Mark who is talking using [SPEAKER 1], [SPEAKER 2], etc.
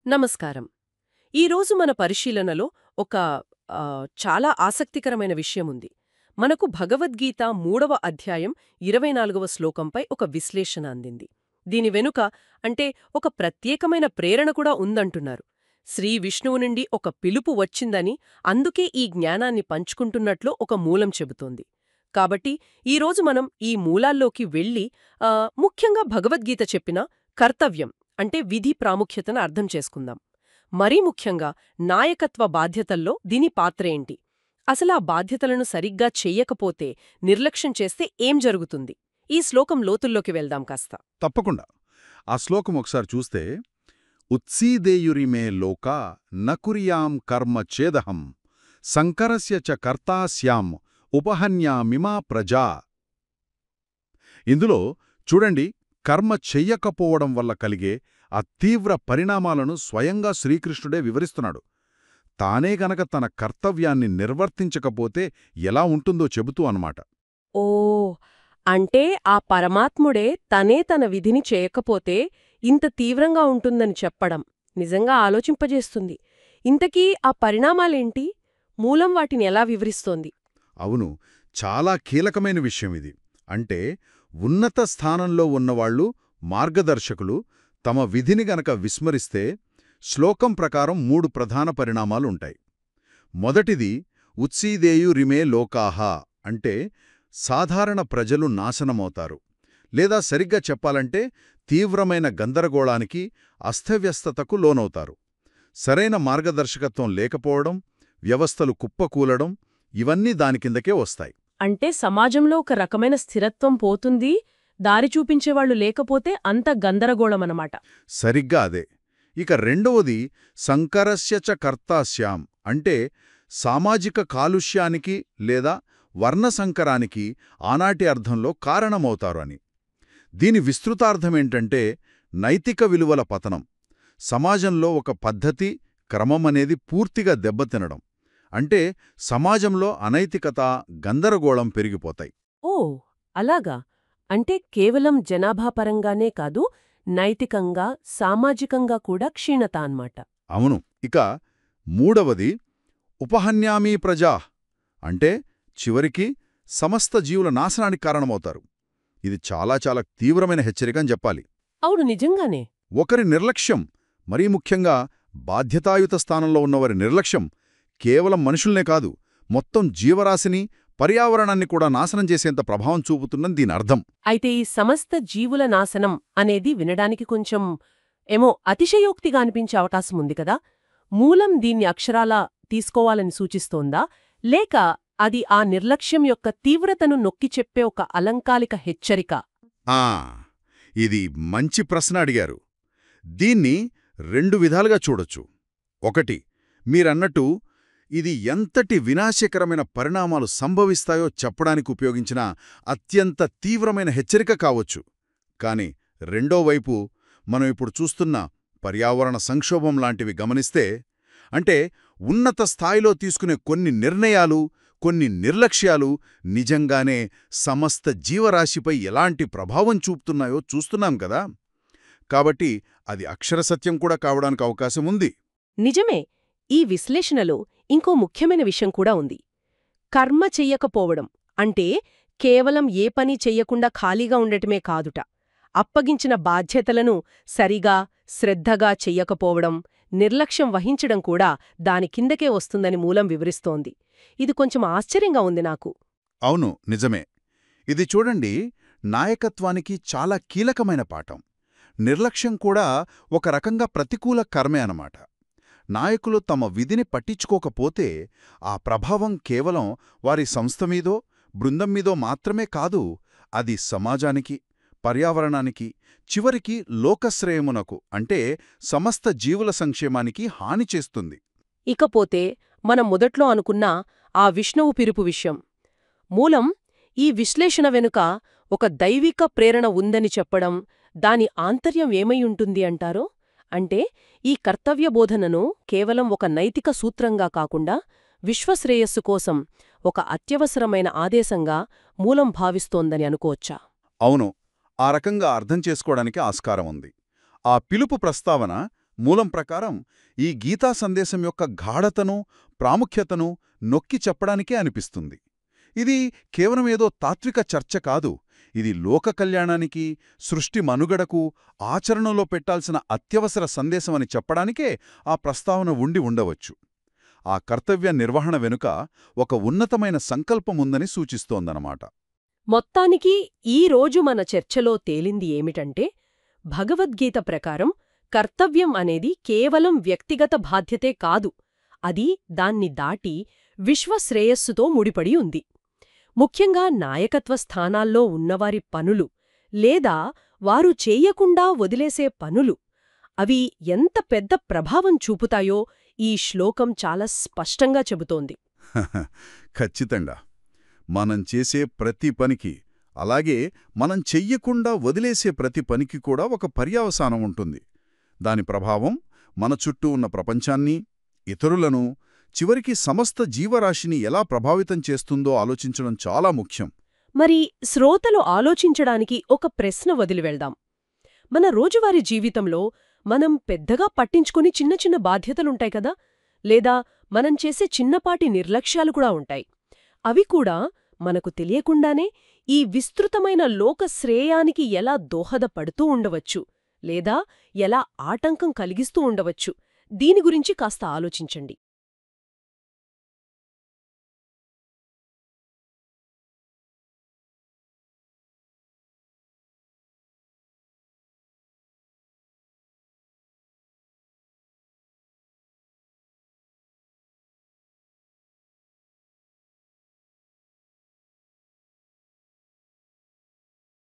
[SPEAKER 1] నమస్కారం. ఈరోజు మన పరిశీలనలో ఒక చాలా ఆసక్తికరమైన విషయముంది. మనకు భగవద్గీత 3వ అధ్యాయం 24వ శ్లోకంపై ఒక విశ్లేషణ అందింది. దీని వెనుక ఒక ప్రత్యేకమైన ప్రేరణ కూడా ఉందంటున్నారు. శ్రీ విష్ణువు నుండి ఒక పిలుపు వచ్చిందని, అందుకే ఈ జ్ఞానాన్ని పంచుకుంటున్నట్లు ఒక మూలం చెబుతోంది. కాబట్టి ఈరోజు మనం ఈ మూలాల్లోకి వెళ్ళి ముఖ్యంగా భగవద్గీత చెప్పిన కర్తవ్యం విధి ప్రాముఖ్యతను అర్థం చేసుకుందాం. మరీ ముఖ్యంగా నాయకత్వ బాధ్యతల్లో దీని పాత్రేంటి, అసలా బాధ్యతలను సరిగ్గా చెయ్యకపోతే, నిర్లక్ష్యం చేస్తే ఏం జరుగుతుంది? ఈ శ్లోకం లోతుల్లోకి వెళ్దాం కాస్త.
[SPEAKER 2] తప్పకుండా. ఆ శ్లోకం ఒకసారి చూస్తే, ఉత్సీదేయురిమే లోకా నకుర్యాం కర్మ చేదహం సంకరస్య చ కర్తా స్యాం ఉపహన్యామిమా ప్రజా. ఇందులో చూడండి, కర్మ చెయ్యకపోవడం వల్ల కలిగే ఆ తీవ్ర పరిణామాలను స్వయంగా శ్రీకృష్ణుడే వివరిస్తున్నాడు. తానే గనక తన కర్తవ్యాన్ని నిర్వర్తించకపోతే ఎలా ఉంటుందో చెబుతూ అన్నమాట.
[SPEAKER 1] ఓ, అంటే ఆ పరమాత్ముడే తనే తన విధిని చేయకపోతే ఇంత తీవ్రంగా ఉంటుందని చెప్పడం నిజంగా ఆలోచింపజేస్తుంది. ఇంతకీ ఆ పరిణామాలేంటి? మూలం వాటిని ఎలా వివరిస్తోంది?
[SPEAKER 2] అవును, చాలా కీలకమైన విషయం ఇది. అంటే ఉన్నత స్థానంలో ఉన్నవాళ్లు, మార్గదర్శకులు తమ విధిని గనక విస్మరిస్తే శ్లోకం ప్రకారం 3 ప్రధాన పరిణామాలుంటాయి. మొదటిది ఉత్సీదేయు రిమే లోకాహ, అంటే సాధారణ ప్రజలు నాశనమవుతారు. లేదా సరిగ్గా చెప్పాలంటే తీవ్రమైన గందరగోళానికి, అస్తవ్యస్తతకు లోనవుతారు. సరైన మార్గదర్శకత్వం లేకపోవడం, వ్యవస్థలు కుప్పకూలడం, ఇవన్నీ దాని కిందకే వస్తాయి.
[SPEAKER 1] అంటే సమాజంలో ఒక రకమైన స్థిరత్వం పోతుంది, దారి చూపించేవాళ్లు లేకపోతే అంత గందరగోళమన్నమాట.
[SPEAKER 2] సరిగ్గా అదే. ఇక రెండవది సంకరస్య చ కర్తాస్యాం, అంటే సామాజిక కాలుష్యానికి లేదా వర్ణసంకరానికి ఆనాటి అర్థంలో కారణమవుతారు అని. దీని విస్తృతార్థమేంటంటే నైతిక విలువల పతనం, సమాజంలో ఒక పద్ధతి, క్రమమనేది పూర్తిగా దెబ్బతినడం. అంటే సమాజంలో అనైతికత, గందరగోళం పెరిగిపోతాయి.
[SPEAKER 1] ఓ, అలాగా. అంటే కేవలం జనాభాపరంగానే కాదు, నైతికంగా, సామాజికంగా కూడా క్షీణత అన్నమాట.
[SPEAKER 2] అవును. ఇక మూడవది ఉపహన్యామీ ప్రజా, అంటే చివరికి సమస్త జీవుల నాశనానికి కారణమవుతారు. ఇది చాలా చాలా తీవ్రమైన హెచ్చరిక అని చెప్పాలి.
[SPEAKER 1] అవును, నిజంగానే.
[SPEAKER 2] ఒకరి నిర్లక్ష్యం, మరీ ముఖ్యంగా బాధ్యతాయుత స్థానంలో ఉన్నవారి నిర్లక్ష్యం కేవలం మనుషుల్నే కాదు, మొత్తం జీవరాశిని, పర్యావరణాన్ని కూడా నాశనం చేసేంత ప్రభావం చూపుతున్నది దీని అర్థం.
[SPEAKER 1] అయితే ఈ సమస్త జీవుల నాశనం అనేది వినడానికి కొంచెం అతిశయోక్తిగా అనిపించే అవకాశం ఉంది కదా. మూలం దీన్ని అక్షరాలా తీసుకోవాలని సూచిస్తోందా, లేక అది ఆ నిర్లక్ష్యం యొక్క తీవ్రతను నొక్కి చెప్పే ఒక అలంకాలిక హెచ్చరిక?
[SPEAKER 2] ఇది మంచి ప్రశ్న అడిగారు. దీన్ని 2 విధాలుగా చూడొచ్చు. ఒకటి, మీరన్నట్టు ఇది ఎంతటి వినాశకరమైన పరిణామాలు సంభవిస్తాయో చెప్పడానికి ఉపయోగించిన అత్యంత తీవ్రమైన హెచ్చరిక కావచ్చు. కాని రెండో వైపు మనం ఇప్పుడు చూస్తున్న పర్యావరణ సంక్షోభం లాంటివి గమనిస్తే, అంటే ఉన్నత స్థాయిలో తీసుకునే కొన్ని నిర్ణయాలు, కొన్ని నిర్లక్ష్యాలు నిజంగానే సమస్త జీవరాశిపై ఎలాంటి ప్రభావం చూపుతున్నాయో చూస్తున్నాం కదా. కాబట్టి అది అక్షరసత్యం కూడా కావడానికి అవకాశం ఉంది.
[SPEAKER 1] నిజమే. ఈ విశ్లేషణలో ఇంకో ముఖ్యమైన విషయం కూడా ఉంది. కర్మ చెయ్యకపోవడం అంటే కేవలం ఏ పని చెయ్యకుండా ఖాళీగా ఉండటమే కాదుట. అప్పగించిన బాధ్యతలను సరిగా, శ్రద్ధగా చెయ్యకపోవడం, నిర్లక్ష్యం వహించడం కూడా దాని కిందకే వస్తుందని మూలం వివరిస్తోంది. ఇది కొంచెం ఆశ్చర్యంగా ఉంది నాకు.
[SPEAKER 2] అవును, నిజమే. ఇది చూడండి, నాయకత్వానికి చాలా కీలకమైన పాఠం. నిర్లక్ష్యం కూడా ఒక రకంగా ప్రతికూల కర్మే అన్నమాట. నాయకులు తమ విధిని పట్టించుకోకపోతే ఆ ప్రభావం కేవలం వారి సంస్థ మీదో, బృందం మీదో మాత్రమే కాదు, అది సమాజానికి, పర్యావరణానికి, చివరికి లోకశ్రేయమునకు, అంటే సమస్త జీవుల సంక్షేమానికి హాని చేస్తుంది.
[SPEAKER 1] ఇకపోతే మనం మొదట్లో అనుకున్న ఆ విష్ణువు పిలుపు విషయం. మూలం ఈ విశ్లేషణ వెనుక ఒక దైవిక ప్రేరణ ఉందని చెప్పడం, దాని ఆంతర్యం ఏమై ఉంటుంది అంటారో? అంటే ఈ కర్తవ్యబోధనను కేవలం ఒక నైతిక సూత్రంగా కాకుండా విశ్వశ్రేయస్సు కోసం ఒక అత్యవసరమైన ఆదేశంగా మూలం భావిస్తోందని అనుకోవచ్చా?
[SPEAKER 2] అవును, ఆ రకంగా అర్థం చేసుకోవడానికి ఆస్కారం ఉంది. ఆ పిలుపు ప్రస్తావన మూలం ప్రకారం ఈ గీతా సందేశం యొక్క గాఢతను ప్రాముఖ్యతను నొక్కి చెప్పడానికే అనిపిస్తుంది. ఇది కేవలం ఏదో తాత్విక చర్చ కాదు, ఇది లోక కళ్యాణానికి, సృష్టి మనుగడకు ఆచరణలో పెట్టాల్సిన అత్యవసర సందేశమని చెప్పడానికే ఆ ప్రస్తావన ఉండి ఉండవచ్చు. ఆ కర్తవ్య నిర్వహణ వెనుక ఒక ఉన్నతమైన సంకల్పముందని సూచిస్తోందన్నమాట.
[SPEAKER 1] మొత్తానికి ఈ రోజు మన చర్చలో తేలింది ఏమిటంటే, భగవద్గీత ప్రకారం కర్తవ్యం అనేది కేవలం వ్యక్తిగత బాధ్యతే కాదు, అది దాన్ని దాటి విశ్వశ్రేయస్సుతో ముడిపడి ఉంది. ముఖ్యంగా నాయకత్వ స్థానాల్లో ఉన్నవారి పనులు, లేదా వారు చేయకుండా వదిలేసే పనులు, అవి ఎంత పెద్ద ప్రభావం చూపుతాయో ఈ శ్లోకం చాలా స్పష్టంగా చెబుతోంది.
[SPEAKER 2] ఖచ్చితంగా. మనం చేసే ప్రతి పనికి, అలాగే మనం చెయ్యకుండా వదిలేసే ప్రతి పనికి కూడా ఒక పర్యవసానం ఉంటుంది. దాని ప్రభావం మన చుట్టూ ఉన్న ప్రపంచాన్ని, ఇతరులను, చివరికి సమస్త జీవరాశిని ఎలా ప్రభావితం చేస్తుందో ఆలోచించడం చాలా ముఖ్యం.
[SPEAKER 1] మరి శ్రోతలు ఆలోచించడానికి ఒక ప్రశ్న వదిలివెళ్దాం. మన రోజువారీ జీవితంలో మనం పెద్దగా పట్టించుకుని చిన్న చిన్న బాధ్యతలుంటాయి కదా, లేదా మనం చేసే చిన్నపాటి నిర్లక్ష్యాలు కూడా ఉంటాయి. అవి కూడా మనకు తెలియకుండానే ఈ విస్తృతమైన లోక శ్రేయానికి ఎలా దోహదపడుతూ ఉండవచ్చు, లేదా ఎలా ఆటంకం కలిగిస్తూ ఉండవచ్చు, దీని గురించి కాస్త ఆలోచించండి.